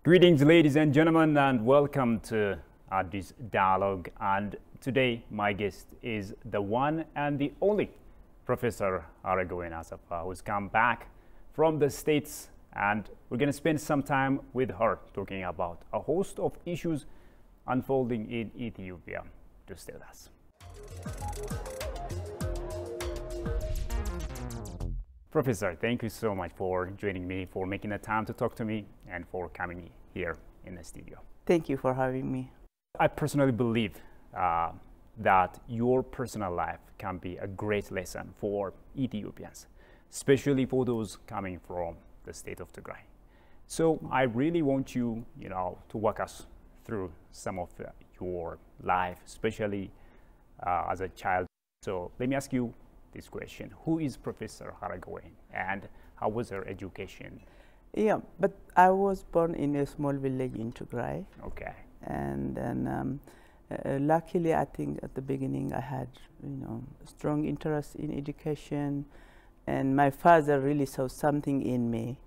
Greetings, ladies and gentlemen, and welcome to Addis Dialogue. And today, my guest is the one and the only Professor Aragowen Asafa, who's come back from the States, and we're going to spend some time with her talking about a host of issues unfolding in Ethiopia. To stay with us. Professor, thank you so much for joining me, for making the time to talk to me, and for coming here in the studio. Thank you for having me. I personally believe that your personal life can be a great lesson for Ethiopians, especially for those coming from the state of Tigray. So I really want you, to walk us through some of your life, especially as a child. So let me ask you this question. Who is Professor Aragowen, and how was her education? Yeah, but I was born in a small village in Tigray. Okay. And then luckily, I think at the beginning I had, strong interest in education, and my father really saw something in me.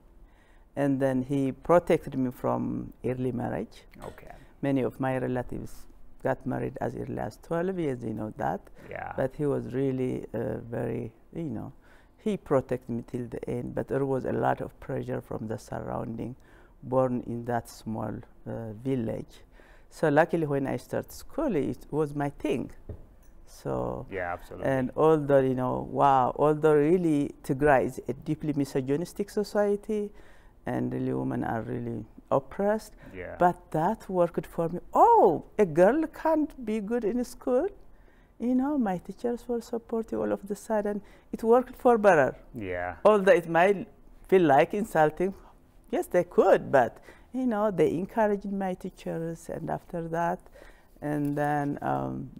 And then he protected me from early marriage. Okay. Many of my relatives got married as early as 12 years, that. Yeah. But he was really very, he protected me till the end. But there was a lot of pressure from the surrounding, born in that small village. So luckily when I started school, it was my thing. So, yeah, absolutely. and although, although really Tigray is a deeply misogynistic society, and really women are really oppressed, yeah. But that worked for me. Oh, a girl can't be good in school. My teachers were supportive. All of the sudden, it worked for better. Yeah. Although it might feel like insulting, yes, they could, but they encouraged my teachers. And after that, and then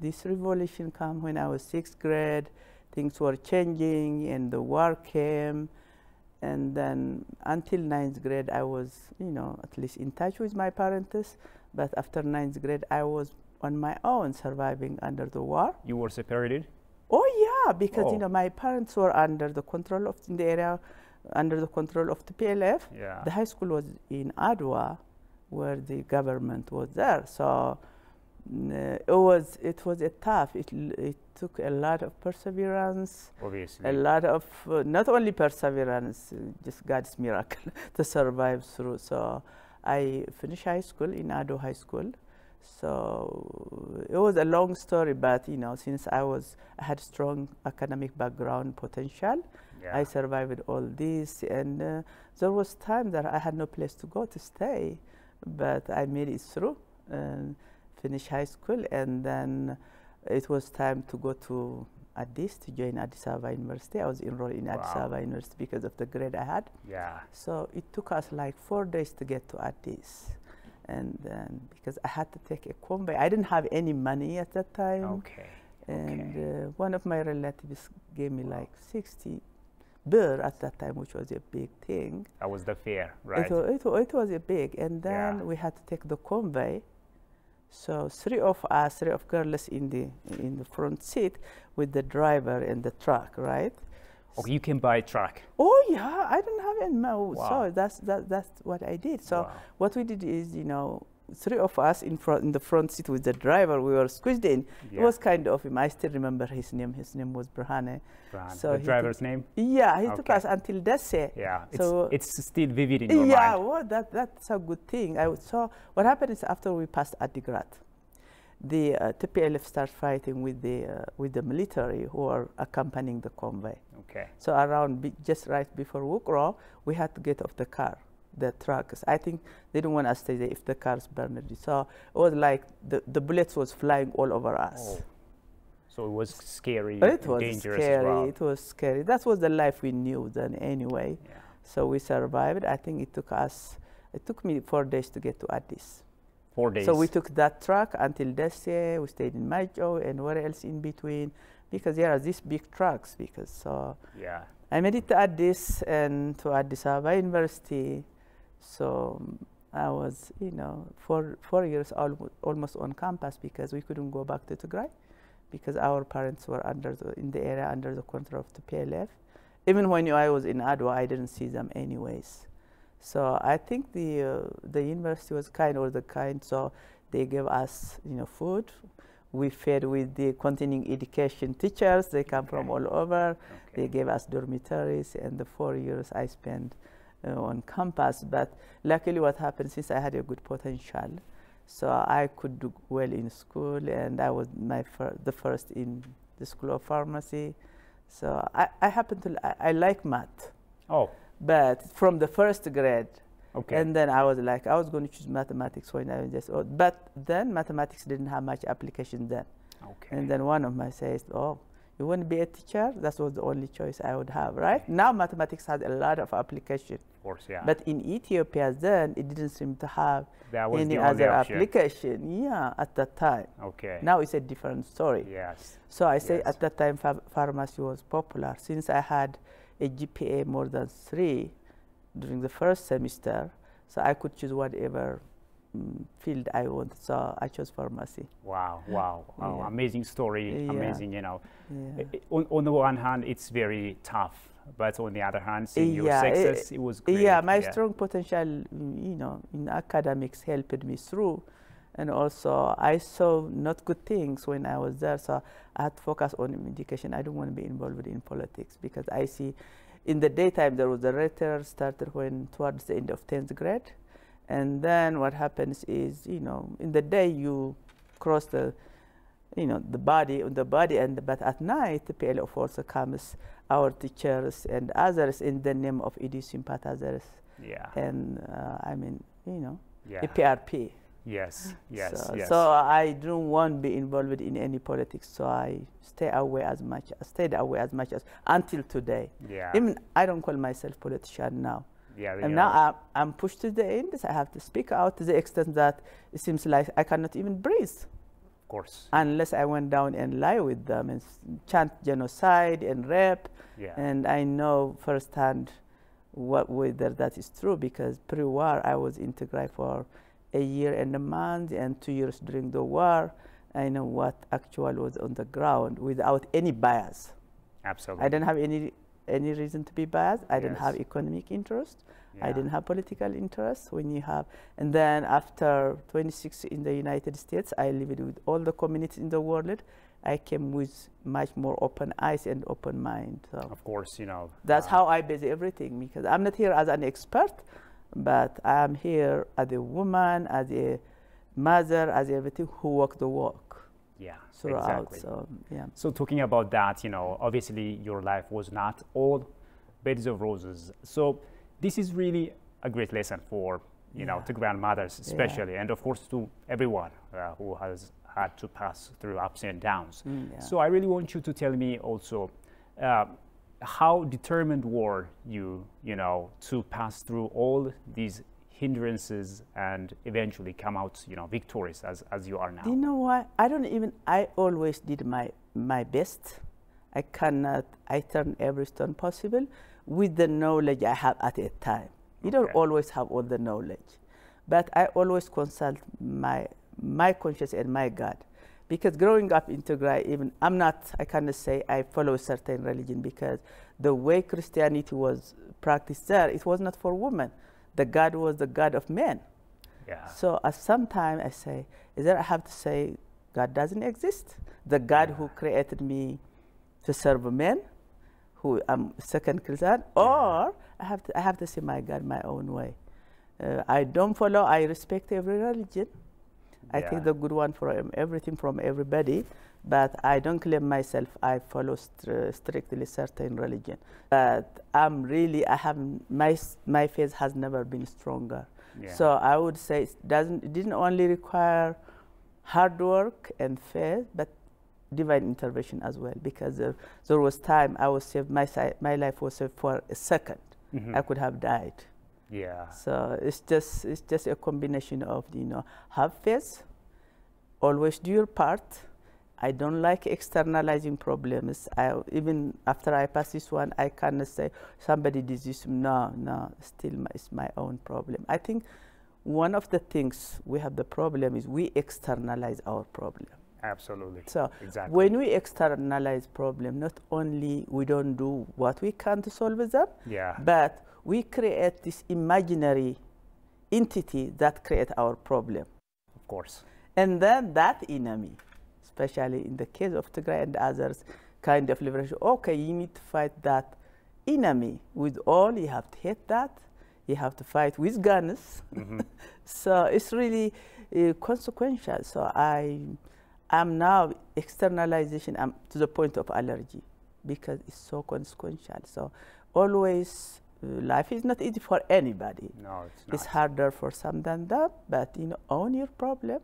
this revolution came when I was 6th grade. Things were changing, and the war came. And then until 9th grade, I was, at least in touch with my parents. But after 9th grade, I was on my own, surviving under the war. You were separated? Oh yeah, because my parents were under the control of the area, under the control of the PLF. Yeah. The high school was in Adwa, where the government was there. So it was a tough. It took a lot of perseverance. Obviously. A lot of not only perseverance, just God's miracle to survive through. So I finished high school in Adwa High School. So it was a long story, but since I had strong academic background potential, yeah. I survived all this, and there was time that I had no place to go to stay, but I made it through and finished high school, and then it was time to go to Addis to join Addis Ababa University. I was enrolled in Addis Ababa University because of the grade I had. Yeah. So it took us like 4 days to get to Addis. And then because I had to take a convoy, I didn't have any money at that time. Okay. And one of my relatives gave me like 60 birr at that time, which was a big thing. That was the fare, right? It was a big, and then yeah. we had to take the convoy. So 3 of us, 3 of girls in the front seat with the driver and the truck, right? Okay, you can buy a truck. Oh yeah, I don't have any money. Wow. So that's what I did. So wow. what we did is, 3 of us in the front seat with the driver, we were squeezed in. Yeah. It was kind of him. I still remember his name. His name was Brahane. So the driver's name? Yeah, he took us until Desse. Yeah, so it's still vivid in your mind. Yeah, well, that's a good thing. So what happened is after we passed Adigrat, the TPLF started fighting with the military who are accompanying the convoy. Okay. So around just right before Wukro, we had to get off the car, the trucks. I think they didn't want us to stay there if the cars burned. So it was like the bullets was flying all over us. Oh. So it was scary. It was dangerous scary. as well. It was scary. That was the life we knew then anyway. Yeah. So we survived. I think it took me 4 days to get to Addis. 4 days. So we took that truck until Desse. We stayed in Majo and where else in between, because there are these big trucks. yeah. I made it to Addis and to Addis Ababa University. So I was, 4 years almost on campus because we couldn't go back to Tigray because our parents were in the area under the control of the PLF. Even when I was in Adwa, I didn't see them anyways. So I think the university was kind, or the kind, so they gave us, food. We fed with the continuing education teachers. They come from all over. Okay. They gave us dormitories, and the 4 years I spent on campus. But luckily what happened, since I had a good potential, so I could do well in school, and I was the first in the School of Pharmacy. So I happen to, I like math. Oh. But from the first grade, Okay. and then I was like, I was going to choose mathematics when I was just, but then mathematics didn't have much application then. Okay. And then one of my says, oh, you want to be a teacher? That was the only choice I would have, right? Now mathematics has a lot of application. Of course, yeah. But in Ethiopia then, it didn't seem to have That was any the only other option. application, yeah, at that time. Okay. Now it's a different story. Yes. So I say Yes. at that time pharmacy was popular. Since I had a GPA more than 3 during the first semester, so I could choose whatever field I wanted. So I chose pharmacy. Wow, wow, wow. Yeah. Amazing story, Yeah. amazing, Yeah. On the one hand, it's very tough, but on the other hand, seeing your Yeah, success, it was great. Yeah, my strong potential, in academics helped me through. And also, I saw not good things when I was there, so I had to focus on education. I don't want to be involved in politics, because I see in the daytime there was the rhetoric started when towards the end of 10th grade. And then what happens is, in the day you cross the body, but at night the PLO also comes, our teachers and others, in the name of EDU sympathizers. Yeah. And Yeah. the PRP. Yes, yes, So, yes. so I don't want to be involved in any politics. So I stayed away as much as until today. Yeah. Even I don't call myself politician now. Yeah. And now I'm pushed to the end. So I have to speak out to the extent that it seems like I cannot even breathe. Of course. Unless I went down and lie with them and chant genocide and rape. Yeah. And I know firsthand whether that is true, because pre-war I was in Tigray for a year and a month, and 2 years during the war. I know what actually was on the ground without any bias. Absolutely. I didn't have any reason to be biased. I didn't Yes. have economic interest. I Yeah. didn't have political interest. When you have, and then after 26 in the United States, I lived with all the communities in the world. I came with much more open eyes and open mind. So Of course, that's how I base everything, because I'm not here as an expert, but I'm here as a woman, as a mother, as everything who walk the walk Yeah, throughout. exactly. So yeah. So talking about that, obviously your life was not all beds of roses. So this is really a great lesson for, to grandmothers especially, and of course to everyone who has had to pass through ups and downs. Yeah. So I really want you to tell me also, how determined were you, to pass through all these hindrances and eventually come out, victorious as you are now? You know what? I always did my best. I turn every stone possible with the knowledge I have at a time. You don't always have all the knowledge, but I always consult my conscience and my God. Because growing up in Tigray, I cannot say I follow a certain religion, because the way Christianity was practiced there, it was not for women. The God was the God of men. Yeah. So at some time I say, either I have to say God doesn't exist, the God who created me to serve men, who I'm second Christian, or I have to see my God my own way. I don't follow, I respect every religion. I take the good one from everything from everybody, but I don't claim myself I follow strictly certain religion. But my faith has never been stronger. Yeah. So I would say it didn't only require hard work and faith, but divine intervention as well, because there was time I was saved, my life was saved for a second. Mm-hmm. I could have died. Yeah. So it's just a combination of, have faith, always do your part. I don't like externalizing problems. Even after I pass this one, I cannot say somebody did this. No, still it's my own problem. I think one of the things we have the problem is we externalize our problem. Absolutely. So exactly. when we externalize problem, not only we don't do what we can to solve them, Yeah. but we create this imaginary entity that create our problem. Of course. And then that enemy, especially in the case of Tigray and others, kind of liberation, okay, you need to fight that enemy with all, you have to hit that, you have to fight with guns. Mm-hmm. So it's really consequential. So I'm now externalization to the point of allergy because it's so consequential. So always life is not easy for anybody. No, it's not. It's harder for some than that, but own your problem.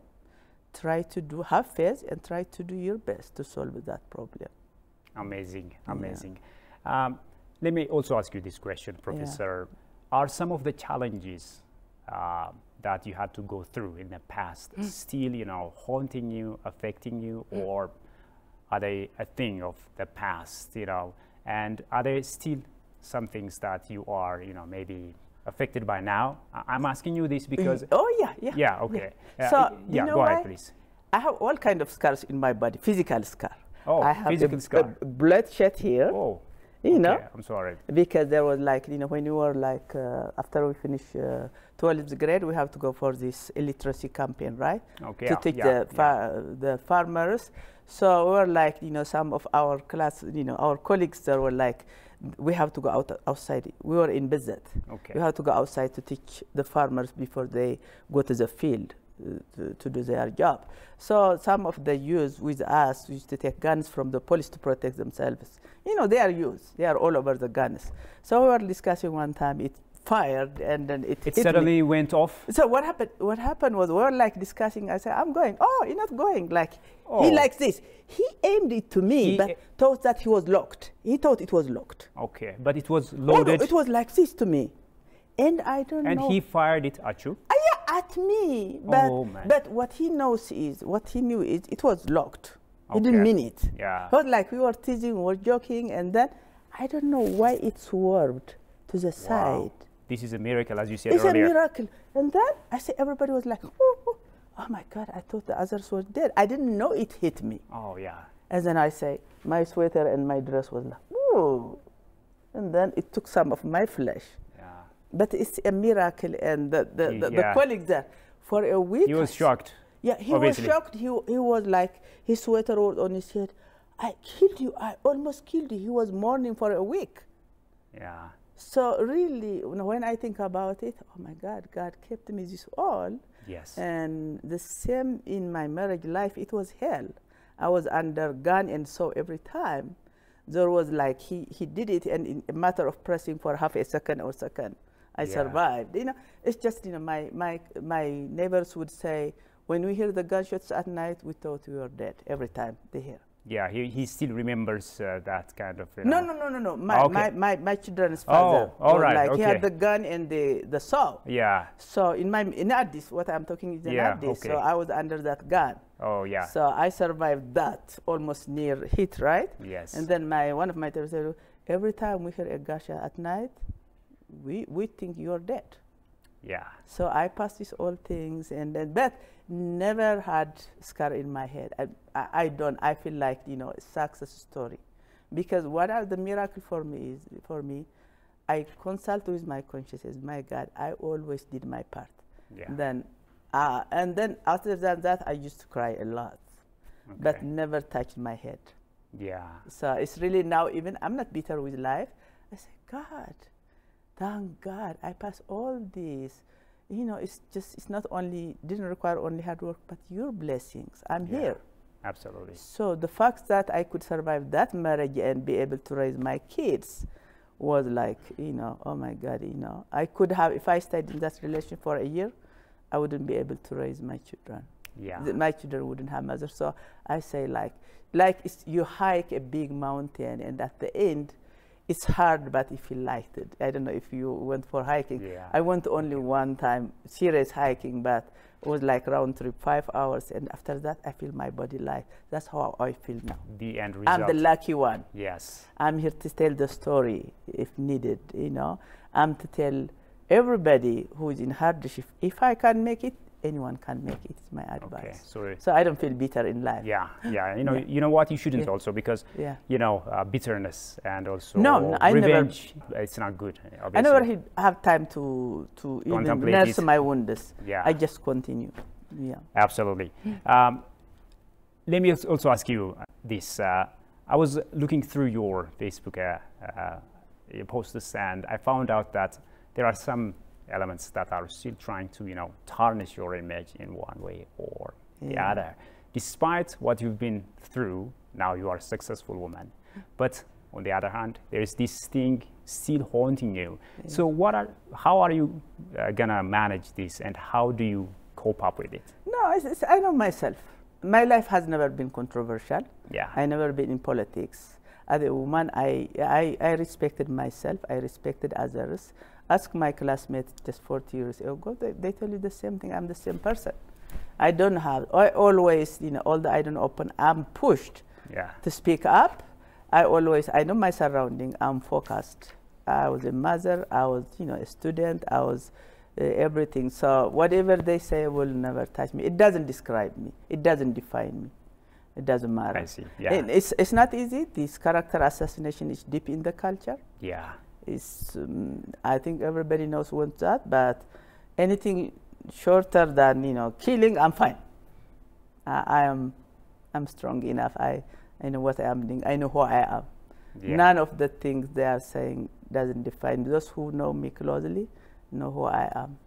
Try to have faith and try to do your best to solve that problem. Amazing, amazing. Yeah. Let me also ask you this question, Professor. Yeah. Are some of the challenges that you had to go through in the past still, haunting you, affecting you, or are they a thing of the past, and are there still some things that you are, maybe affected by now? I'm asking you this because... Yeah, okay. Yeah. So, go ahead, please. I have all kinds of scars in my body, physical scar. Oh, I have physical scar. Bloodshed here. Oh, okay. I'm sorry. Because there was when you were after we finish 12th grade, we have to go for this illiteracy campaign, right? Okay. To teach the farmers. So we were some of our class, our colleagues there were we have to go outside. We were in Bizzat. Okay. We have to go outside to teach the farmers before they go to the field to do their job. So some of the youth with us used to take guns from the police to protect themselves. They are youth. They are all over the guns. So we were discussing one time. It fired and then it hit suddenly me. Went off. So what happened was we were discussing. I said, I'm going. Oh, you're not going. He likes this. He aimed it to me, but thought that he was locked. He thought it was locked. Okay, but it was loaded. No, it was like this to me. And I don't know. And he fired it at you? Yeah, at me. But, oh, man. But what he knew is it was locked. He didn't mean it. Yeah. But we were teasing, we were joking, and then I don't know why it swerved to the side. This is a miracle, as you said earlier. It's a miracle. And then I said, everybody was like, oh my God, I thought the others were dead. I didn't know it hit me. Oh, yeah. And then I say, my sweater and my dress was ooh. And then it took some of my flesh. Yeah. But it's a miracle. And the colleague there, for a week. He was shocked. Yeah, he obviously. was shocked. He was his sweater was on his head. I killed you. I almost killed you. He was mourning for a week. Yeah. So really, when I think about it, oh my God, God kept me this all. Yes. And the same in my marriage life, it was hell. I was under gun and so every time there was he did it, and in a matter of pressing for half a second or second, I survived. It's just, my neighbors would say, when we hear the gunshots at night, we thought we were dead every time they hear. Yeah, he still remembers that kind of... No. My children's father. Oh, all right, He had the gun and the saw. Yeah. So in Addis, what I'm talking is in Addis. Okay. So I was under that gun. Oh, yeah. So I survived that, almost near hit, right? Yes. And then one of my teachers said, every time we hear a gasha at night, we think you're dead. Yeah. So I passed these all things, but never had scar in my head. I feel like, a success story. Because what are the miracle for me, I consult with my consciousness. My God, I always did my part. Yeah. And then after that, I used to cry a lot, but never touched my head. Yeah. So it's really now, even I'm not bitter with life. I say, God, thank God, I passed all this. It's not only, didn't require only hard work, but your blessings. I'm here. Absolutely. So the fact that I could survive that marriage and be able to raise my kids was oh my God, I could have, if I stayed in that relationship for a year, I wouldn't be able to raise my children. Yeah. My children wouldn't have mother. So I say you hike a big mountain, and at the end, it's hard, but if you liked it. I don't know if you went for hiking. Yeah. I went only one time, serious hiking, but it was round trip, 5 hours. And after that, I feel my body light. That's how I feel now. The end result. I'm the lucky one. Yes. I'm here to tell the story if needed, I'm to tell everybody who is in hardship, if I can make it, anyone can make it. It's my advice. Okay, sorry. So I don't feel bitter in life. Yeah, yeah. Yeah. You know what? You shouldn't Yeah. also, because Yeah. bitterness and also No, I never- revenge. It's not good. Obviously. I never have time to even Contemplate nurse it. my wounds. Yeah. I just continue. Yeah. Absolutely. Let me also ask you this. I was looking through your Facebook your posts, and I found out that there are some elements that are still trying to, tarnish your image in one way or the Yeah. other. Despite what you've been through, now you are a successful woman. But on the other hand, there is this thing still haunting you. Yeah. So how are you gonna manage this, and how do you cope up with it? No, I know myself. My life has never been controversial. Yeah. I never been in politics. As a woman, I respected myself. I respected others. Ask my classmates just 40 years ago. They tell you the same thing. I'm the same person. I don't have. I always, although I don't open, I'm pushed Yeah. to speak up. I know my surrounding. I'm focused. I was a mother. I was, a student. I was everything. So whatever they say will never touch me. It doesn't describe me. It doesn't define me. It doesn't matter. I see. Yeah. And it's not easy. This character assassination is deep in the culture. Yeah. I think everybody knows what's that. But anything shorter than killing, I'm fine. I'm strong enough. I know what I am doing. I know who I am. Yeah. None of the things they are saying doesn't define me. Those who know me closely know who I am.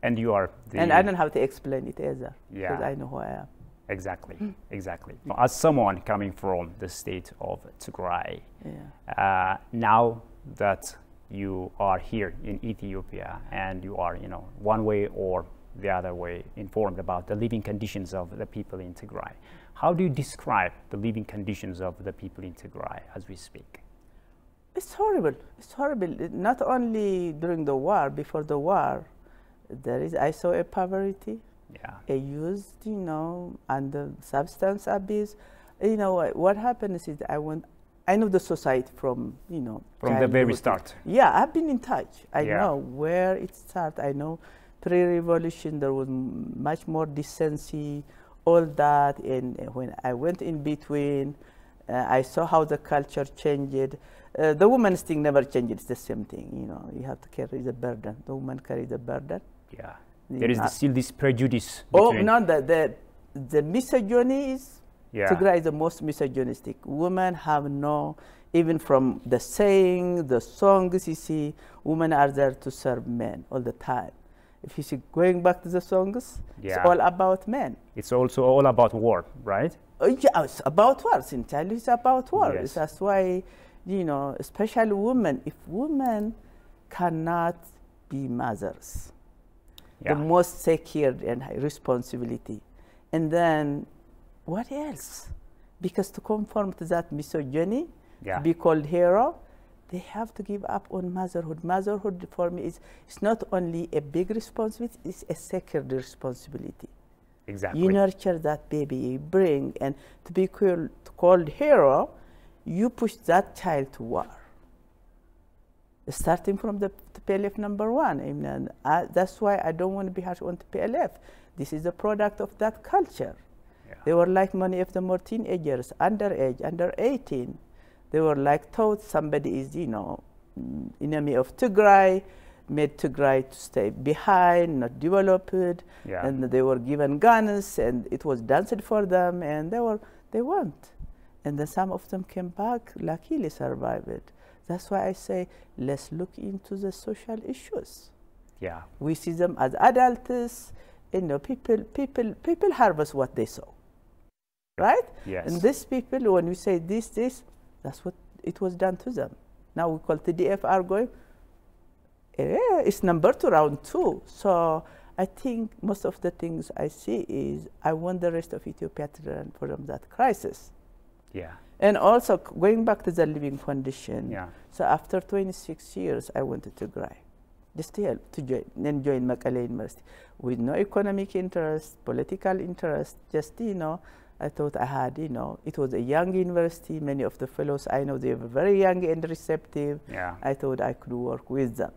And you are And I don't have to explain it either. Yeah. Because I know who I am. Exactly. Exactly. As someone coming from the state of Tigray, Yeah. now that you are here in Ethiopia and you are, one way or the other way informed about the living conditions of the people in Tigray, how do you describe the living conditions of the people in Tigray as we speak? It's horrible. It's horrible. Not only during the war, before the war, I saw a poverty, Yeah. a youth, and the substance abuse. What happens is I know the society from, From the very childhood. start. Yeah, I've been in touch. I Yeah. know where it started. I know pre-revolution there was much more decency, all that. And when I went in between, I saw how the culture changed. The woman's thing never changed. It's the same thing. You have to carry the burden. The woman carries the burden. Yeah. There is still this prejudice. Oh, between- no, the misogyny is, Yeah. Tigray is the most misogynistic. Women have no, even from the saying, the songs you see, women are there to serve men all the time. If you see, going back to the songs, Yeah. it's all about men. It's also all about war, right? Yeah, it's about war. Sincerely, it's about war. Yes. That's why, especially women, if women cannot be mothers, Yeah. the most secured and high responsibility. And then what else? Because to conform to that misogyny, Yeah. to be called hero, they have to give up on motherhood. Motherhood for me it's not only a big responsibility, it's a sacred responsibility. Exactly. You nurture that baby, you bring, and to be called hero, you push that child to war. Starting from the PLF number one. And that's why I don't want to be harsh on the PLF. This is a product of that culture. Yeah. They were like many of them were teenagers, underage, under 18. They were like taught somebody is, enemy of Tigray, made Tigray to stay behind, not developed. Yeah. And they were given guns, and it was danced for them, and they went. And then some of them came back, luckily survived. That's why I say, let's look into the social issues. Yeah. We see them as adults, people harvest what they sow, right? Yes. And these people, when we say this, that's what it was done to them. Now we call TDF are going, it's number 2, round 2. So I think most of the things I see is I want the rest of Ethiopia to learn from that crisis. Yeah. And also going back to the living condition. Yeah. So after 26 years, I went to Tigray, just to help to join Mekelle University with no economic interest, political interest. Just I thought I had it was a young university. Many of the fellows I know they were very young and receptive. Yeah. I thought I could work with them.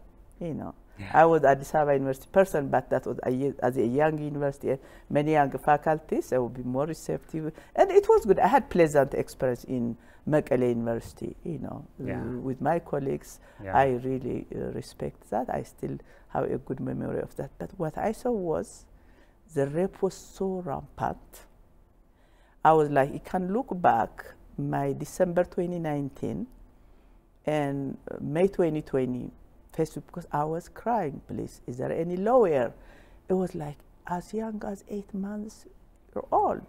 I was at Addis Ababa University person, but that was as a young university, many young faculties, I would be more receptive. And it was good. I had pleasant experience in Mekelle University, you know, with my colleagues. Yeah. I really respect that. I still have a good memory of that. But what I saw was the rape was so rampant. I was like, you can look back, my December 2019 and May 2020, Facebook, because I was crying, please, is there any lawyer? It was like as young as 8 months old,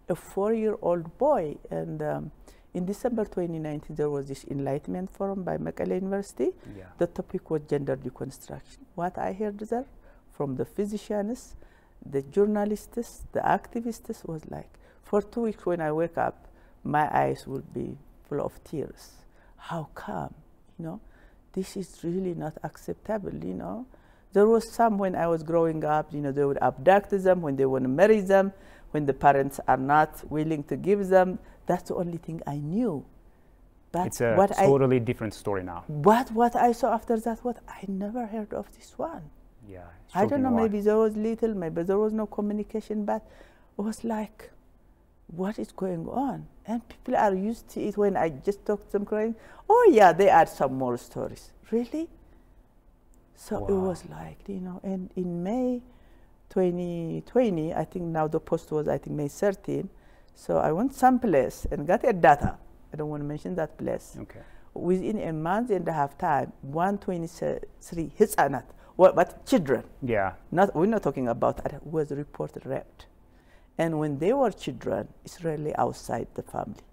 a 4-year-old boy. And in December 2019, there was this Enlightenment Forum by Mekelle University. Yeah. The topic was gender deconstruction. What I heard there from the physicians, the journalists, the activists was like, for 2 weeks when I wake up, my eyes would be full of tears. How come, you know? This is really not acceptable, you know. There was some when I was growing up, you know, they would abduct them when they want to marry them, when the parents are not willing to give them. That's the only thing I knew. But it's a totally different story now. But what I saw after that, I never heard of this one. Yeah. I don't know, maybe there was little, maybe there was no communication, but it was like, what is going on? And people are used to it. When I just talk to them crying, oh yeah, they add some more stories. Really? So wow. It was like, you know, and in May 2020, I think now the post was, I think, May 13. So I went someplace and got a data. I don't want to mention that place. Okay. Within a month and a half time, 123 hitsanat, but children. Yeah. We're not talking about that, was reported raped. And when they were children, it's really outside the family.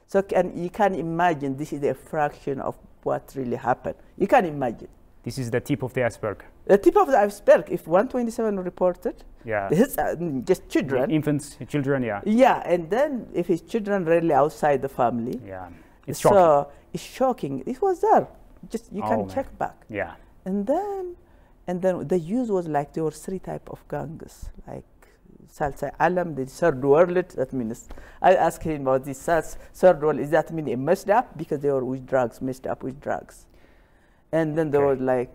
So you can imagine this is a fraction of what really happened. You can imagine. This is the tip of the iceberg. The tip of the iceberg, if 127 reported, yeah, it's just children. Infants, children, yeah. Yeah, and then if it's children really outside the family. Yeah, it's shocking. So it's shocking. It was there. Just you can check back. Yeah. And then the use was like there were 3 types of gangs, like Salsa Alam, the third world. That means I asked him about this third world. Is that mean it messed up because they were with drugs, messed up with drugs? And then there was like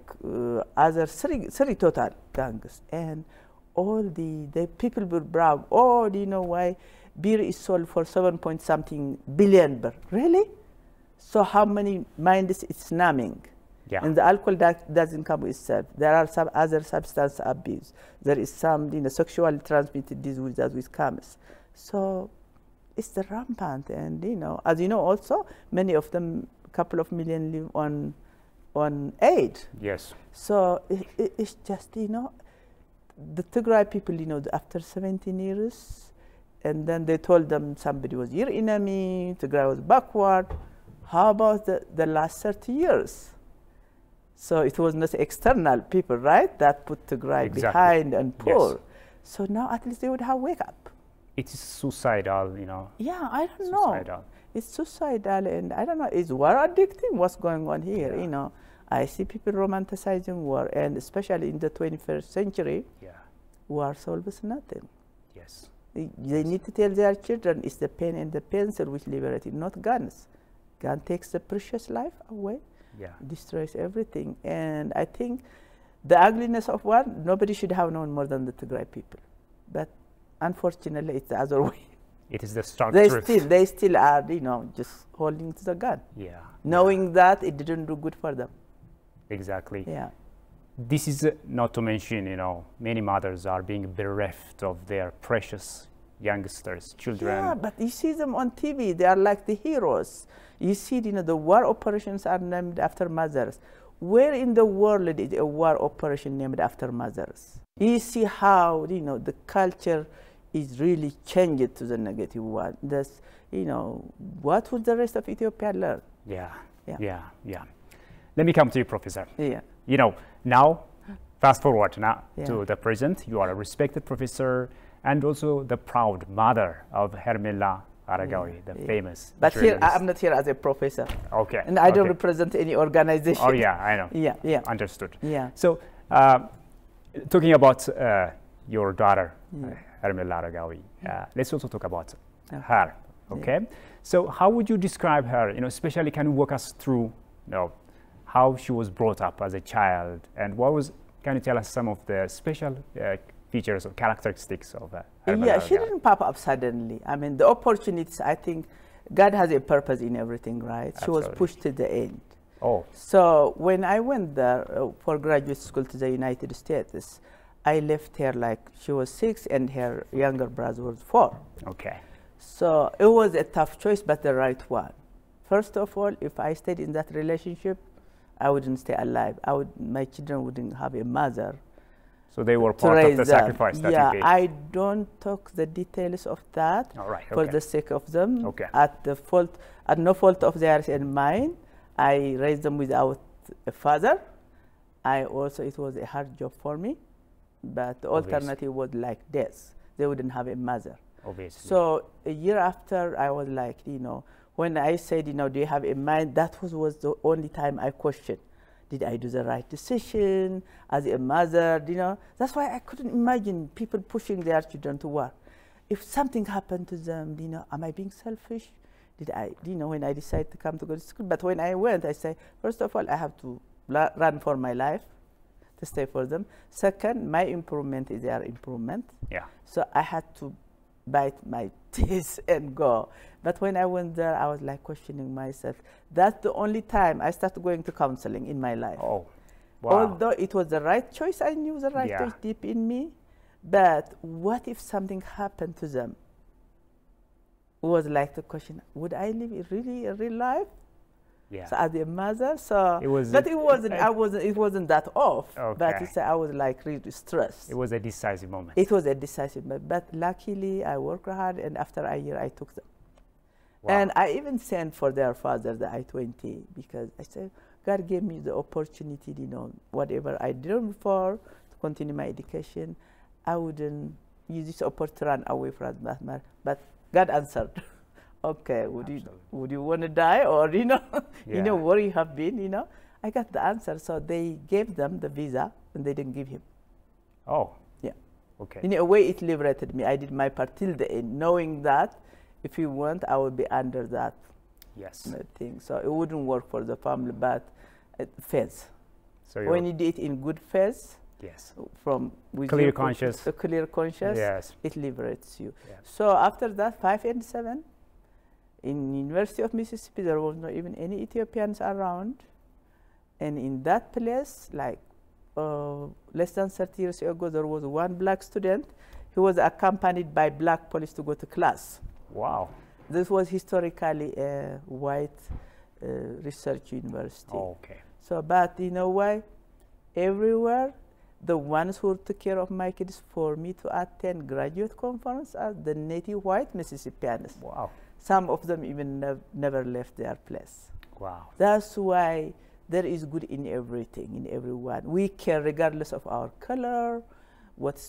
other 3 total gangs, and all the people would brag. Oh, do you know why beer is sold for 7-point-something billion? Really? So how many minds it's numbing? Yeah. And the alcohol doesn't come with itself. There are some other substance abuse. There is some, you know, sexually transmitted disease that with comes. So it's the rampant, and you know, as you know, also many of them, a couple of million live on aid. Yes. So it's just, you know, the Tigray people, you know, after 17 years, and then they told them somebody was your enemy, Tigray was backward. How about the last 30 years? So it was not external people, right, that put Tigray behind and poor. Yes. So now at least they would have wake up. It is suicidal, you know. Yeah, I don't know. It's suicidal, and I don't know, is war addicting? What's going on here, you know? I see people romanticizing war, and especially in the 21st century, war solves nothing. Yes. They need to tell their children it's the pen and the pencil which liberate it, not guns. Gun takes the precious life away, destroys everything. And I think the ugliness of war, nobody should have known more than the Tigray people. But unfortunately, it's the other way. It is the stark truth. They still are, you know, just holding to the gun. Yeah. Knowing that it didn't do good for them. Exactly. Yeah. This is not to mention, you know, many mothers are being bereft of their precious youngsters, children. Yeah, but you see them on TV. They are like the heroes. You see, you know, the war operations are named after mothers. Where in the world is a war operation named after mothers? You see how, you know, the culture is really changed to the negative one. That's, you know, what would the rest of Ethiopia learn? Yeah. Let me come to you, Professor. Yeah. You know, now, fast forward now to the present. You are a respected professor and also the proud mother of Hermela Aragawi, the famous But journalist. Here, I'm not here as a professor. Okay. And I don't represent any organization. Oh, yeah, I know. Yeah. Understood. Yeah. So, talking about your daughter, Hermela Aragawi, let's also talk about her, okay? So, how would you describe her, you know, especially can you walk us through, you know, how she was brought up as a child, and can you tell us some of the special features or characteristics of Hermela Yeah, she Vergara? didn't pop up suddenly. I mean, the opportunities, I think God has a purpose in everything, right? She was Absolutely. pushed to the end. Oh, So when I went there for graduate school to the United States, I left her like she was 6 and her younger brother was 4. okay. So it was a tough choice, but the right one. First of all, if I stayed in that relationship, I wouldn't stay alive. My children wouldn't have a mother. So they were to part of raise the them. sacrifice that Yeah, you gave. I don't talk the details of that All right, for okay. the sake of them. Okay. At no fault of theirs and mine. I raised them without a father. It was a hard job for me, but the Obviously. alternative was like death. They wouldn't have a mother. Obviously. So a year after, I was like, when I said, do you have a mind? That was the only time I questioned. Did I do the right decision as a mother? That's why I couldn't imagine people pushing their children to war. If something happened to them, am I being selfish? Did I, when I decided to come to go to school? But when I went, I say, first of all, I have to run for my life to stay for them. Second, my improvement is their improvement. Yeah. So I had to bite my teeth and go. But when I went there, I was like questioning myself. That's the only time I started going to counseling in my life. Oh, wow. Although it was the right choice, I knew the right choice deep in me. But what if something happened to them? It was like the question, would I live a real life? Yeah. So as a mother, it wasn't that off. Okay. But I was like really stressed. It was a decisive moment. It was a decisive moment. But luckily, I worked hard, and after a year, I took them. Wow. And I even sent for their father the I-20 because I said, God gave me the opportunity, whatever I did before to continue my education, I wouldn't use this opportunity to run away from that. But God answered. Okay, would you want to die or, where you have been, I got the answer. So they gave them the visa and they didn't give him. Oh. Yeah. Okay. In a way, it liberated me. I did my part till the end, knowing that if you want, I would be under that thing. So it wouldn't work for the family, but it fails. So when you do it in good faith, with clear conscience, it liberates you. Yeah. So after that, 5 and 7, in University of Mississippi, there was not even any Ethiopians around. And in that place, like less than 30 years ago, there was one black student who was accompanied by black police to go to class. Wow. This was historically a white research university. Oh, okay. So, but you know why? Everywhere, the ones who took care of my kids for me to attend graduate conference are the native white Mississippians. Wow. Some of them even never left their place. Wow. That's why there is good in everything, in everyone. We care regardless of our color, what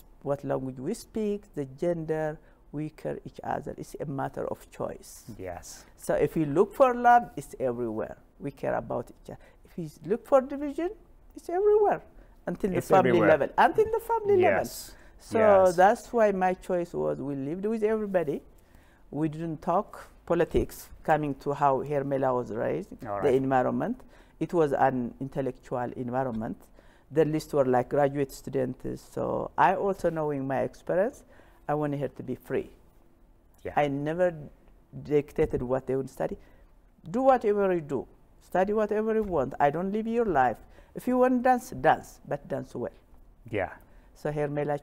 language we speak, the gender, we care each other. It's a matter of choice. Yes. So if you look for love, it's everywhere. We care about each other. If you look for division, it's everywhere. Until the family level. Until the family level. So that's why my choice was we lived with everybody. We didn't talk politics, coming to how Hermela was raised, the environment. It was an intellectual environment. The list were like graduate students. So I also, knowing my experience, I wanted her to be free. Yeah. I never dictated what they would study. Do whatever you do. Study whatever you want. I don't live your life. If you want to dance, dance, but dance well. Yeah. So Hermela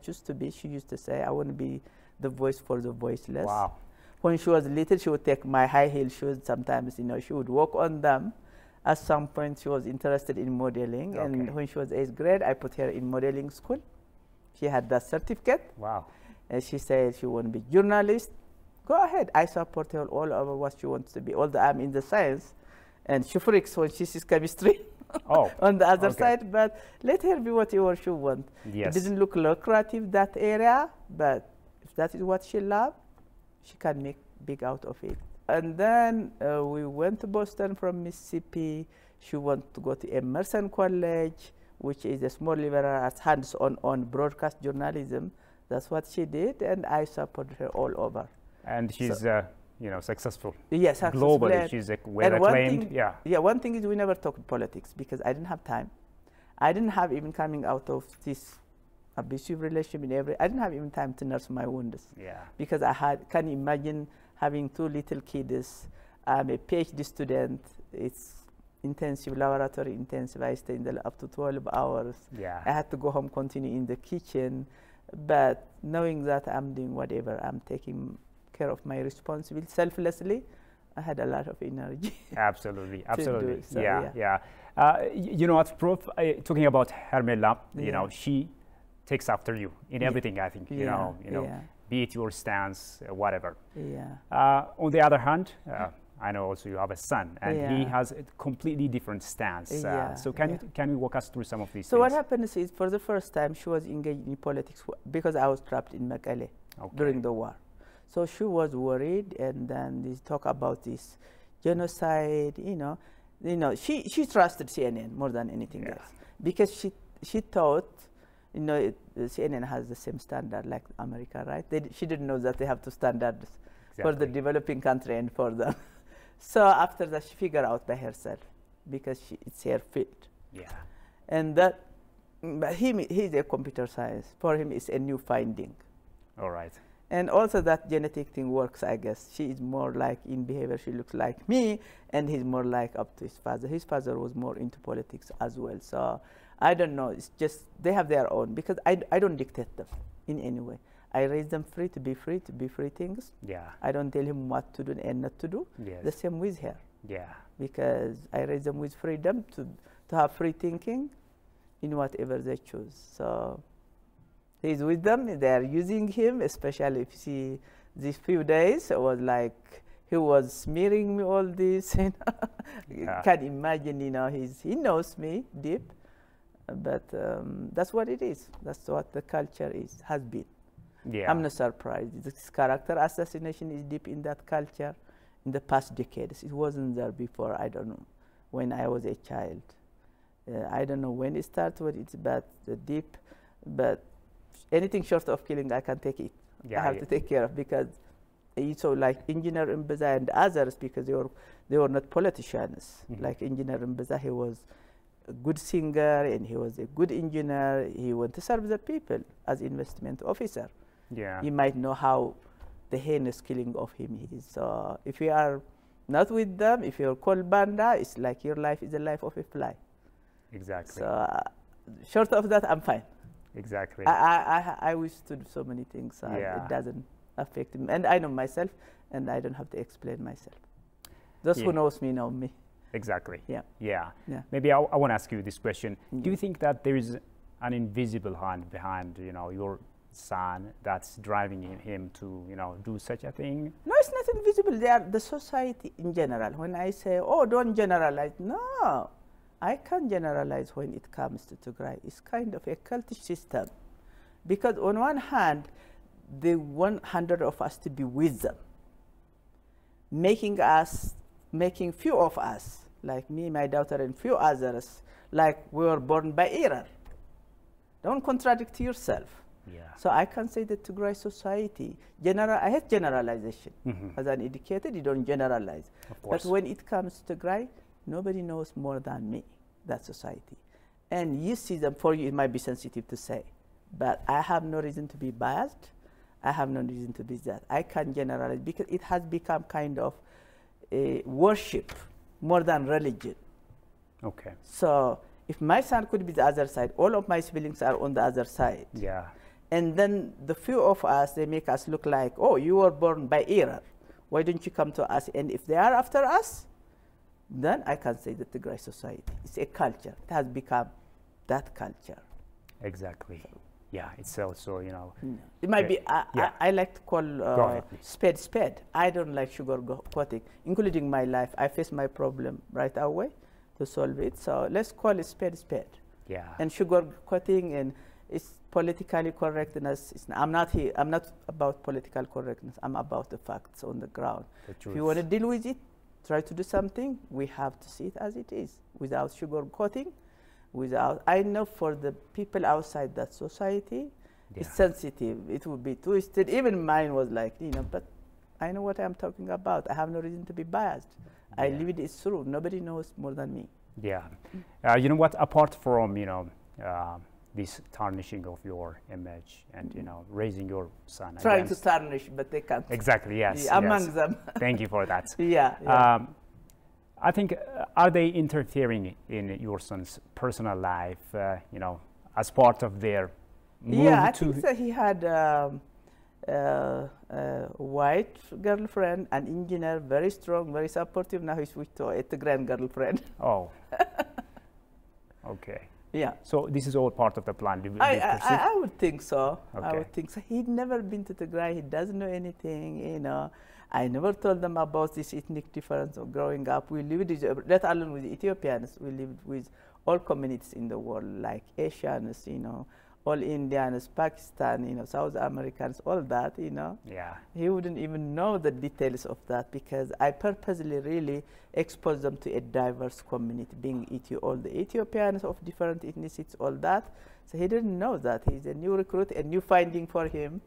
she used to say, I want to be the voice for the voiceless. Wow. When she was little, she would take my high heel shoes. Sometimes, she would walk on them. At some point, she was interested in modeling. Okay. And when she was 8th grade, I put her in modeling school. She had that certificate. Wow. And she said she wanted to be journalist. Go ahead. I support her all over what she wants to be. Although I'm in the science, and she freaks when she sees chemistry on the other side. But let her be whatever she wants. Yes. It didn't look lucrative, that area, but if that is what she loves, she can make big out of it. And then we went to Boston from Mississippi. She wanted to go to Emerson College, which is a small liberal arts hands-on on broadcast journalism. That's what she did, and I supported her all over. And she's successful. Yes, successful. Globally, she's well and one acclaimed. thing, Yeah. yeah, one thing is we never talked politics because I didn't have time. I didn't have even coming out of this abusive relationship I didn't have even time to nurse my wounds. Yeah. Because can you imagine having 2 little kids. I'm a PhD student. It's intensive, laboratory intensive. I stay in up to 12 hours. Yeah. I had to go home, continue in the kitchen. But knowing that I'm doing whatever, I'm taking care of my responsibility selflessly, I had a lot of energy. Absolutely, absolutely. So, yeah. You know what, Prof, talking about Hermela, she takes after you in everything, I think, be it your stance, whatever. Yeah. On the other hand, I know also you have a son, and he has a completely different stance. So can you walk us through some of these things? So what happens is, for the first time, she was engaged in politics because I was trapped in Mekelle during the war. So she was worried, and then they talk about this genocide. She trusted CNN more than anything else because she thought, CNN has the same standard like America, right? She didn't know that they have 2 standards for the developing country and for them. So after that, she figured out by herself because it's her field. Yeah. And that, but he's a computer science. For him, it's a new finding. All right. And also that genetic thing works, I guess. She is more like in behavior, she looks like me, and he's more like up to his father. His father was more into politics as well. So I don't know, it's just, they have their own, because I don't dictate them in any way. I raise them free things. Yeah. I don't tell him what to do and not to do. Yes. The same with her. Yeah. Because I raise them with freedom to have free thinking in whatever they choose. So he's with them, they are using him, especially if you see these few days, it was like he was smearing me all this. You can imagine, he knows me deep, but that's what it is. That's what the culture has been. Yeah. I'm not surprised. This character assassination is deep in that culture in the past decades. It wasn't there before, I don't know, when I was a child. I don't know when it started, it's deep, but anything short of killing, I can take it. I have to take care of, because so like Engineer Mbeza and others, because they were not politicians. Like Engineer Mbeza, he was a good singer and he was a good engineer. He wanted to serve the people as investment officer. Yeah. You might know how the heinous killing of him is. So if you are not with them, if you're called Banda, it's like your life is the life of a fly. Exactly. So short of that, I'm fine. Exactly. I withstood so many things. It doesn't affect me. And I know myself, and I don't have to explain myself. Those who knows me know me. Exactly. Yeah. Maybe I want to ask you this question. Do you think that there is an invisible hand behind, your son that's driving him to, do such a thing? No, it's not invisible. They are the society in general. When I say, oh, don't generalize, no. I can't generalize when it comes to Tigray. It's kind of a cultish system. Because on one hand, they want 100 of us to be with them, making few of us, like me, my daughter, and few others, like we were born by error. Don't contradict yourself. Yeah. So I can say that Tigray society, I hate generalization. As an educator, you don't generalize. Of course. But when it comes to Tigray, nobody knows more than me, that society. And you see them, for you, it might be sensitive to say, but I have no reason to be biased. I have no reason to be that. I can generalize because it has become kind of a worship more than religion. Okay. So if my son could be the other side, all of my siblings are on the other side. Yeah. And then the few of us, they make us look like, oh, you were born by error. Why don't you come to us? And if they are after us, then I can say that the Tigray society is a culture. It has become that culture. Exactly. So, yeah, it's also, It might be, I like to call spade spade. I don't like sugarcoating, including my life. I face my problem right away to solve it. So let's call it spade spade. Yeah. And sugarcoating and it's politically correctness. I'm not about political correctness. I'm about the facts on the ground. If you want to deal with it, try to do something. We have to see it as it is, without sugarcoating. I know for the people outside that society, it's sensitive. It would be twisted. Even mine was like, but I know what I'm talking about. I have no reason to be biased. I Yeah. live it, it's true. Nobody knows more than me. Yeah. You know what? Apart from this tarnishing of your image and raising your son Trying to against tarnish, but they can't. exactly yes, Yeah, among yes. them. Thank you for that. Yeah. Yeah. I think are they interfering in your son's personal life? As part of their move Yeah, I to think that he had a white girlfriend, an engineer, very strong, very supportive. Now he's switched to a grand girlfriend. Oh. Okay. Yeah. So this is all part of the plan. Do you perceive? I would think so. I Okay. would think so. He'd never been to Tigray. He doesn't know anything, I never told them about this ethnic difference of growing up. We lived, let alone with Ethiopians, we lived with all communities in the world, like Asians, all Indians, Pakistan, South Americans, all that, Yeah. He wouldn't even know the details of that because I purposely really exposed them to a diverse community, being all the Ethiopians of different ethnicities, all that. So he didn't know that. He's a new recruit, a new finding for him.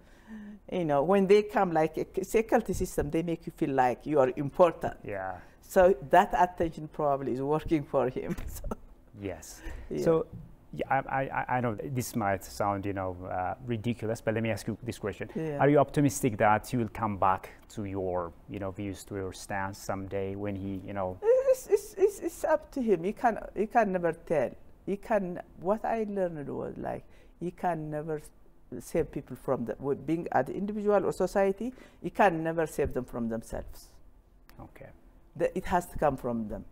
When they come, like it's a cult system, they make you feel like you are important. Yeah. So that attention probably is working for him. So, Yes. yeah. So yeah, I know this might sound ridiculous, but let me ask you this question: Yeah. Are you optimistic that you will come back to your views, to your stance someday when he It's up to him. You can never tell. What I learned was like you can never save people from being an individual or society. You can never save them from themselves. Okay. It has to come from them.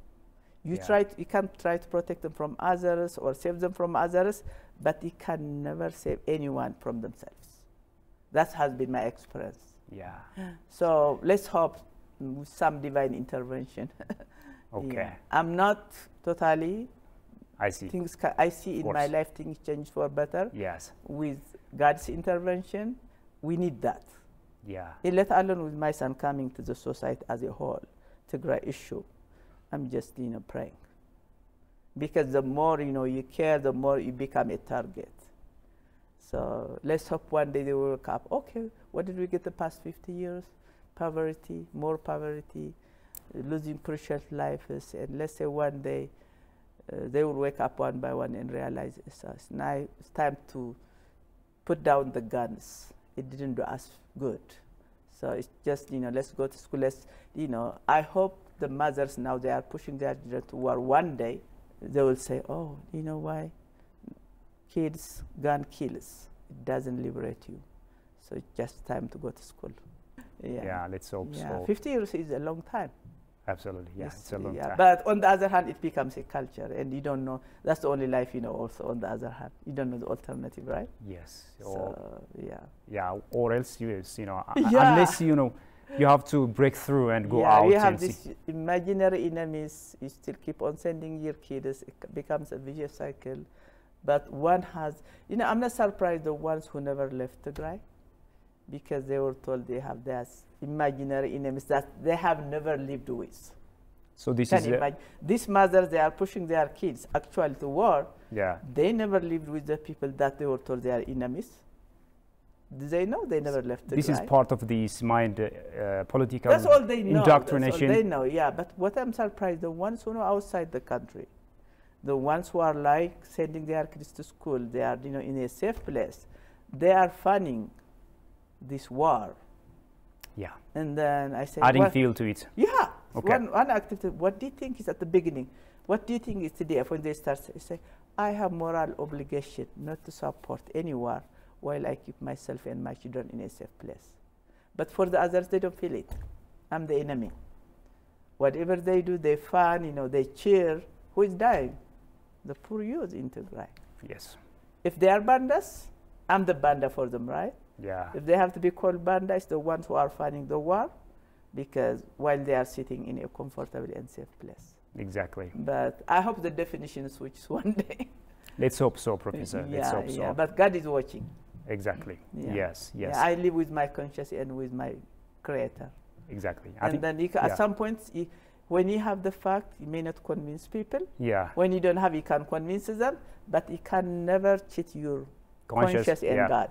You Yeah. you can try to protect them from others or save them from others, but you can never save anyone from themselves. That has been my experience. Yeah. So let's hope with some divine intervention. Okay. Yeah. I'm not totally. I see. I see in my course. life things change for better. Yes. With God's intervention, we need that. Yeah. Let alone with my son coming to the society as a whole, Tigray issue. I'm just praying, because the more you care, the more you become a target. So let's hope one day they will wake up. Okay, what did we get the past 50 years? Poverty, more poverty, losing precious lives, and let's say one day they will wake up one by one and realize it's time to put down the guns. It didn't do us good. So it's just, let's go to school. I hope the mothers now, they are pushing their children to war. One day they will say, oh, you know why? Kids, gun kills. It doesn't liberate you. So it's just time to go to school. Yeah. Let's hope Yeah, so. 50 years is a long time. Absolutely. Yeah. It's a long time. But on the other hand, it becomes a culture, and you don't know. That's the only life you know. Also, on the other hand, you don't know the alternative, right? Yes. So yeah. Yeah. Or else Yeah. unless you have to break through and go out. You have and these imaginary enemies. You still keep on sending your kids. It becomes a vicious cycle. But one has, I'm not surprised the ones who never left Tigray, because they were told they have these imaginary enemies that they have never lived with. So this is These mothers, they are pushing their kids actually to war. yeah. They never lived with the people that they were told they are enemies. Do they know? They never left Tigray. This is part of this political That's all they know. indoctrination. That's all they know, yeah. But what I'm surprised, the ones who know outside the country, the ones who are like sending their kids to school, they are in a safe place, they are funding this war. Yeah. And then I say, Adding fuel to it. yeah. Okay. One activity. What do you think is at the beginning? What do you think is today? When they start say, I have moral obligation not to support any war while I keep myself and my children in a safe place. But for the others, they don't feel it. I'm the enemy. Whatever they do, they fun, they cheer. Who is dying? The poor youth in Tigray. Yes. If they are bandas, I'm the banda for them, right? Yeah. If they have to be called banda, it's the ones who are fighting the war, because while they are sitting in a comfortable and safe place. Exactly. But I hope the definition switches one day. Let's hope so, Professor. Let's hope so. Yeah, but God is watching. Exactly. Yeah. Yes. Yes. Yeah, I live with my conscience and with my Creator. Exactly. And then at some point, when you have the fact, you may not convince people. Yeah. When you don't have, you can convince them, but you can never cheat your conscience and God.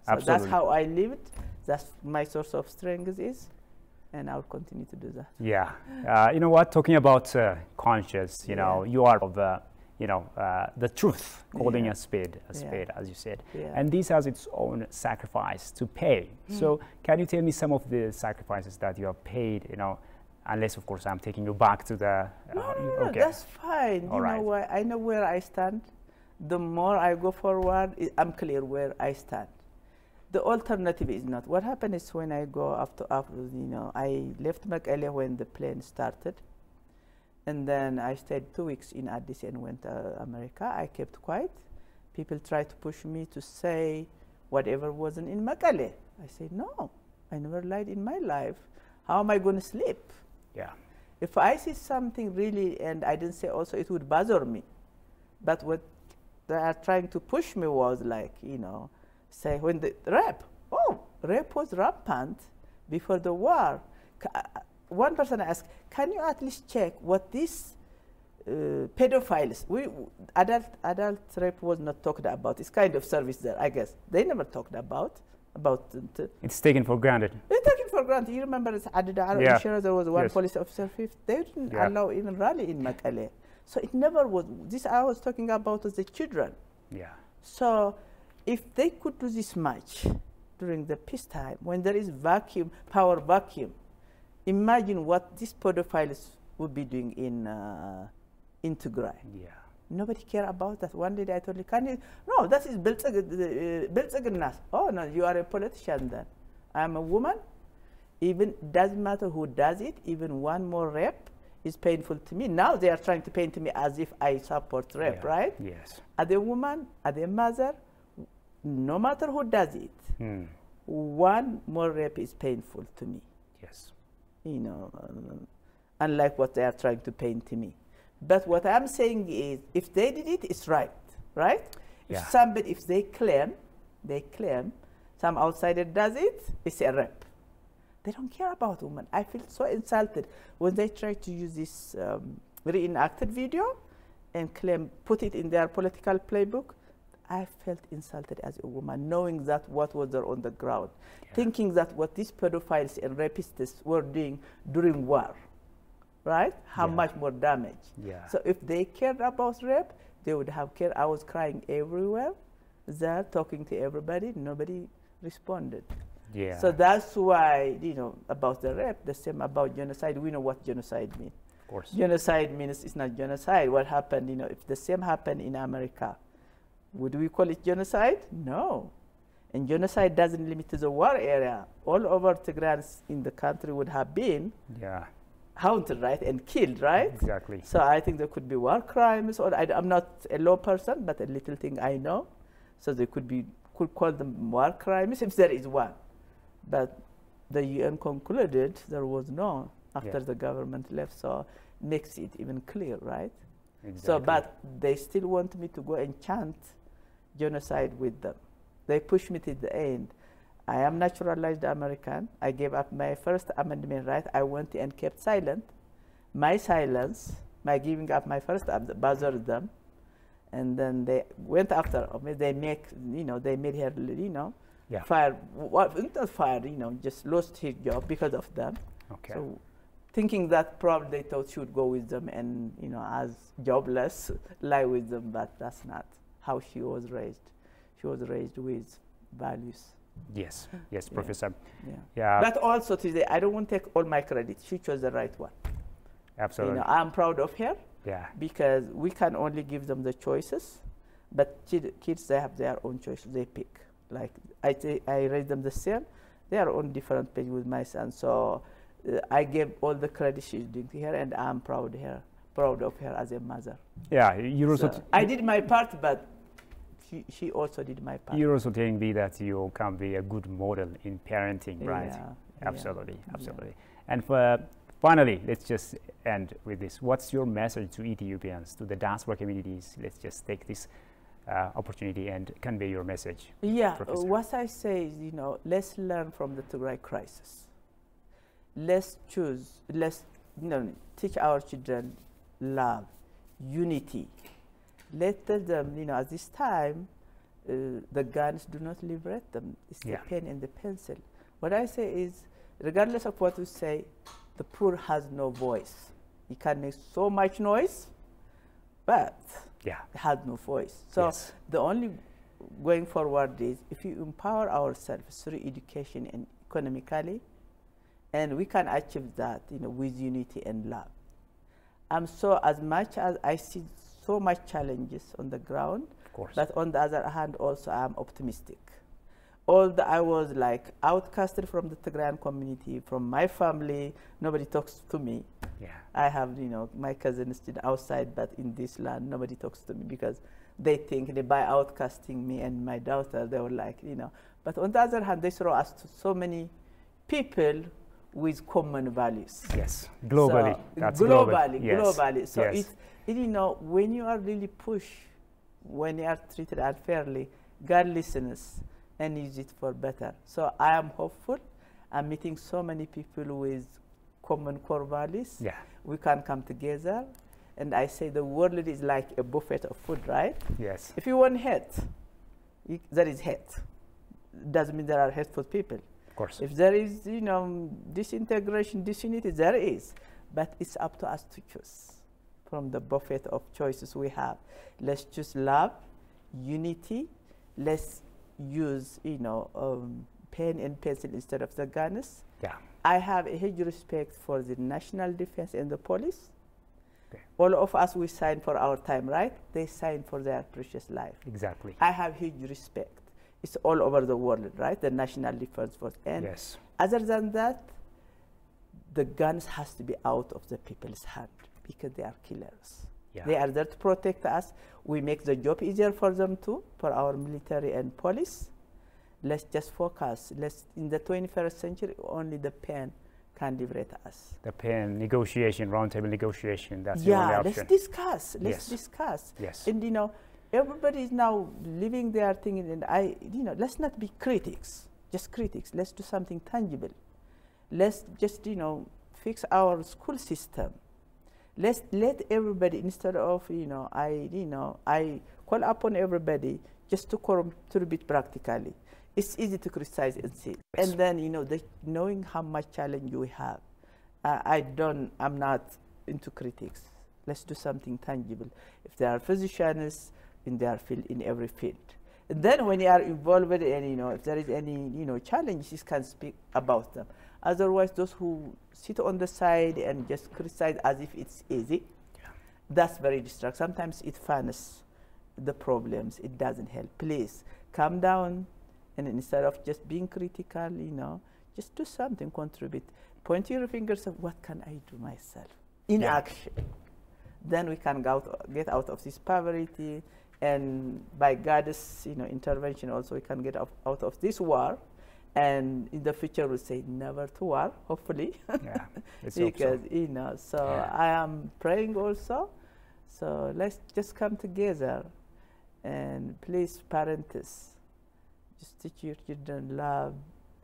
So Absolutely. that's how I lived. That's my source of strength is. and I'll continue to do that. Yeah. You know what? Talking about conscience, you know, you are of the truth, calling a spade, as you said. Yeah. And this has its own sacrifice to pay. So can you tell me some of the sacrifices that you have paid, you know, unless, of course, I'm taking you back to the... No, that's fine. All right. Know why? I know where I stand. The more I go forward, I'm clear where I stand. The alternative is not. What happened is when I go after you know, I left Mekelle when the plane started. And then I stayed 2 weeks in Addis and went to America. I kept quiet. People tried to push me to say whatever wasn't in Mekelle. I said, no, I never lied in my life. How am I going to sleep? Yeah. If I see something really, and I didn't say also it would bother me. But what they are trying to push me was like, you know, say when the rape was rampant before the war. One person asked, can you at least check what these pedophiles, adult rape was not talked about. It's kind of service there, I guess. They never talked about. It's taken for granted. It's taken for granted. You remember I'm sure there was one police officer, they didn't allow even rally in Mekelle. So it never was, this I was talking about was the children. Yeah. So if they could do this much during the peacetime, when there is power vacuum, imagine what these pedophiles would be doing in Tigray. Yeah. Nobody cared about that. One day I told you, can you? No, that is Biltsaginnas. Oh, no, you are a politician then. I'm a woman. Even doesn't matter who does it, even one more rape is painful to me. Now they are trying to paint me as if I support rape, right? Yes. As a woman, as a mother, no matter who does it, one more rape is painful to me. Yes. You know, unlike what they are trying to paint to me. But what I'm saying is, if they did it, it's right, right? Yeah. If they claim, some outsider does it, it's a rape. They don't care about women. I feel so insulted when they try to use this reenacted video and put it in their political playbook. I felt insulted as a woman, knowing that what was there on the ground, thinking that what these pedophiles and rapists were doing during war, right? How much more damage. Yeah. So if they cared about rape, they would have cared. I was crying everywhere, there, talking to everybody. Nobody responded. Yeah. So that's why, you know, about the rape, the same about genocide. We know what genocide means. Of course. Genocide means it's not genocide. What happened, you know, if the same happened in America, would we call it genocide? No. And genocide doesn't limit to the war area. All over Tigrayans in the country would have been haunted, right, and killed, right? Exactly. So I think there could be war crimes, or I'm not a law person, but a little thing I know. So they could call them war crimes if there is one. But the UN concluded there was none after the government left, so makes it even clear, right? Exactly. So, but they still want me to go and chant genocide with them. They push me to the end. I am naturalized American. I gave up my First Amendment right. I went and kept silent. My silence, my giving up my First Amendment bothered them. And then they went after me. They made her, fire, not fire, just lost his job because of them. Okay. So thinking that probably they thought she would go with them and, as jobless, lie with them, but that's not how she was raised. She was raised with values. Yes, Professor. Yeah. But also today, I don't want to take all my credit. She chose the right one. Absolutely. I'm proud of her. Yeah. Because we can only give them the choices, but kids, they have their own choices. They pick. Like I raise them the same. They are on different page with my son. So I gave all the credit she's doing to her, and I'm proud of her as a mother. Yeah, you also. I did my part, but she also did my part. You're also telling me that you can be a good model in parenting, right? Yeah. Absolutely. And finally, let's just end with this. What's your message to Ethiopians, to the diaspora communities? Let's just take this opportunity and convey your message. Yeah, what I say is, let's learn from the Tigray crisis. Let's teach our children love, unity. Let them, at this time, the guns do not liberate them. It's the pen and the pencil. What I say is, regardless of what we say, the poor has no voice. He can make so much noise, but Yeah. he has no voice. So Yes. the only going forward is if you empower ourselves through education and economically, and we can achieve that, with unity and love. So as much as I see so much challenges on the ground, Of course. but on the other hand, also I'm optimistic. Although I was like outcasted from the Tigrayan community, from my family, nobody talks to me. Yeah. I have, my cousins still outside, but in this land, nobody talks to me because they think by outcasting me and my daughter, they were like, But on the other hand, they throw us to so many people with common values. Yes. Globally. So, That's globally, Yes. globally. So Yes. when you are really pushed, when you are treated unfairly, God listens and use it for better. So I am hopeful. I'm meeting so many people with common core values. Yeah. We can come together. And I say the world is like a buffet of food, right? Yes. If you want hate, there is hate. Doesn't mean there are hateful people. Of course. If there is, disintegration, disunity, there is. But it's up to us to choose from the buffet of choices we have. Let's choose love, unity. Let's use, pen and pencil instead of the guns. Yeah. I have a huge respect for the national defense and the police. Okay. All of us, we sign for our time, right? They sign for their precious life. Exactly. I have huge respect. It's all over the world, right? The National Defense Force. And Yes. other than that, the guns has to be out of the people's hand because they are killers. Yeah. They are there to protect us. We make the job easier for them too, for our military and police. Let's just focus. In the 21st century, only the pen can liberate us. The pen negotiation, roundtable negotiation. That's the only option. Let's discuss. Let's Yes. discuss. Yes. And everybody is now living their thing, and let's not be critics, just critics. Let's do something tangible. Let's just fix our school system. Let's let everybody, instead of I call upon everybody just to contribute practically. It's easy to criticize and see, Yes. and then knowing how much challenge we have. I'm not into critics. Let's do something tangible. If there are physicians in their field, in every field, and then when you are involved and if there is any challenges, can speak about them. Otherwise, those who sit on the side and just criticize as if it's easy, that's very destructive. Sometimes it furnishes the problems. It doesn't help. Please calm down, and instead of just being critical, just do something, contribute. Point your fingers of what can I do myself in action. Then we can get out of this poverty, and by God's intervention also we can get out of this war. And in the future we'll say never to war, hopefully. Yeah. Let's because hope so. I am praying also. So let's just come together, and please, parents, just teach your children love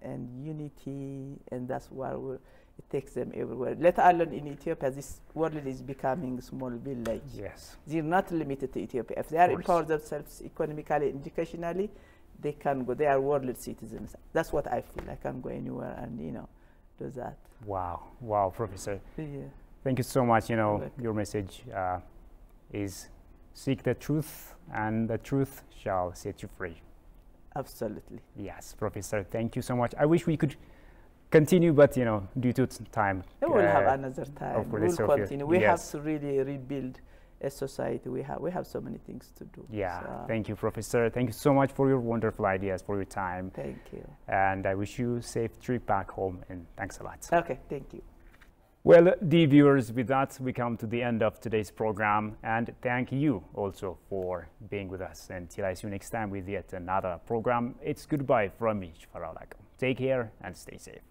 and unity, and that's why it takes them everywhere. Let alone in Ethiopia, this world is becoming a small village. Yes. They're not limited to Ethiopia. If they are empowered themselves economically, educationally, they can go. They are world citizens. That's what I feel. I can go anywhere and do that. Wow, Professor. Yeah. Thank you so much. welcome. Your message is seek the truth, and the truth shall set you free. Absolutely. Yes, Professor. Thank you so much. I wish we could continue, but due to time, We'll have another time. Of course, We'll it's okay. continue. We Yes. have to really rebuild a society. We have so many things to do. Yeah. So, Thank you, Professor. Thank you so much for your wonderful ideas, for your time. thank you. And I wish you a safe trip back home, and thanks a lot. Okay, thank you. Well, dear viewers, with that, we come to the end of today's program, and thank you also for being with us. Until I see you next time with yet another program, it's goodbye from me, Shfaralakum. Take care and stay safe.